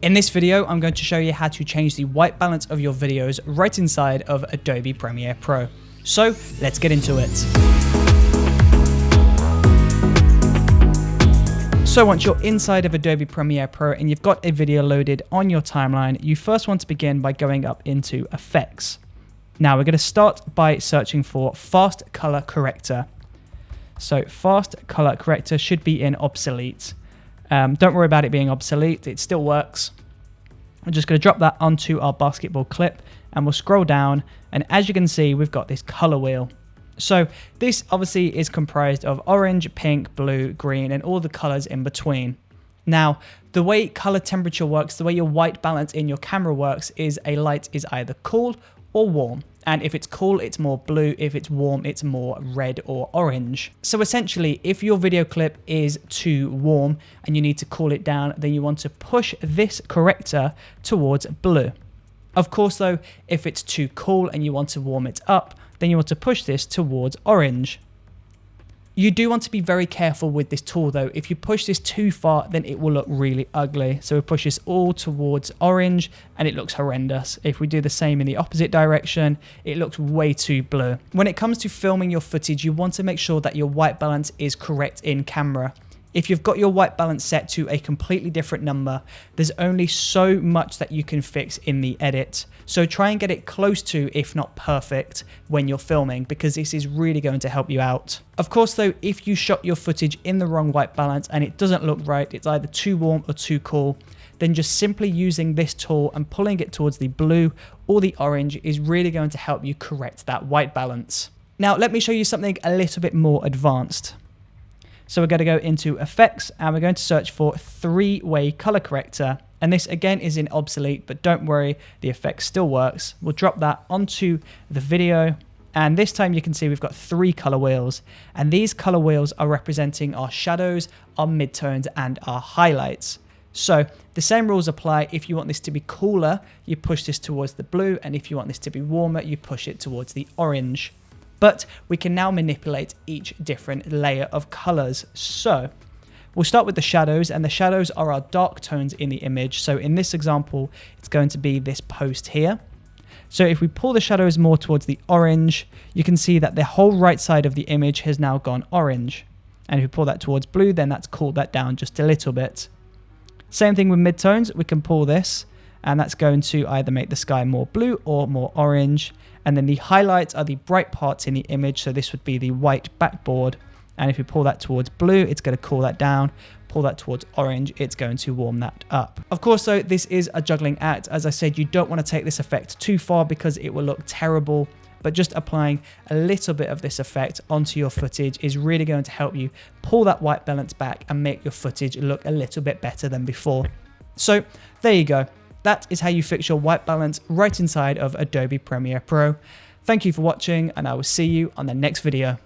In this video, I'm going to show you how to change the white balance of your videos right inside of Adobe Premiere Pro. So let's get into it. So once you're inside of Adobe Premiere Pro and you've got a video loaded on your timeline, you first want to begin by going up into Effects. Now we're going to start by searching for Fast Color Corrector. So Fast Color Corrector should be in Obsolete. Don't worry about it being obsolete, it still works. I'm just going to drop that onto our basketball clip and we'll scroll down, and as you can see we've got this color wheel. So this obviously is comprised of orange, pink, blue, green and all the colors in between. Now the way color temperature works, the way your white balance in your camera works is a light is either cool or warm. And if it's cool, it's more blue. If it's warm, it's more red or orange. So essentially, if your video clip is too warm and you need to cool it down, then you want to push this corrector towards blue. Of course, though, if it's too cool and you want to warm it up, then you want to push this towards orange. You do want to be very careful with this tool though. If you push this too far, then it will look really ugly. So we push this all towards orange and it looks horrendous. If we do the same in the opposite direction, it looks way too blue. When it comes to filming your footage, you want to make sure that your white balance is correct in camera. If you've got your white balance set to a completely different number, there's only so much that you can fix in the edit. So try and get it close to, if not perfect, when you're filming, because this is really going to help you out. Of course though, if you shot your footage in the wrong white balance and it doesn't look right, it's either too warm or too cool, then just simply using this tool and pulling it towards the blue or the orange is really going to help you correct that white balance. Now let me show you something a little bit more advanced. So we're going to go into Effects and we're going to search for Three-Way Color Corrector. And this again is in Obsolete, but don't worry, the effect still works. We'll drop that onto the video. And this time you can see we've got 3 color wheels. And these color wheels are representing our shadows, our midtones, and our highlights. So the same rules apply. If you want this to be cooler, you push this towards the blue. And if you want this to be warmer, you push it towards the orange. But we can now manipulate each different layer of colors. So we'll start with the shadows, and the shadows are our dark tones in the image. So in this example, it's going to be this post here. So if we pull the shadows more towards the orange, you can see that the whole right side of the image has now gone orange. And if we pull that towards blue, then that's cooled that down just a little bit. Same thing with midtones, we can pull this, and that's going to either make the sky more blue or more orange. And then the highlights are the bright parts in the image. So this would be the white backboard. And if you pull that towards blue, it's going to cool that down. Pull that towards orange, it's going to warm that up. Of course, though, this is a juggling act. As I said, you don't want to take this effect too far because it will look terrible. But just applying a little bit of this effect onto your footage is really going to help you pull that white balance back and make your footage look a little bit better than before. So there you go. That is how you fix your white balance right inside of Adobe Premiere Pro. Thank you for watching, and I will see you on the next video.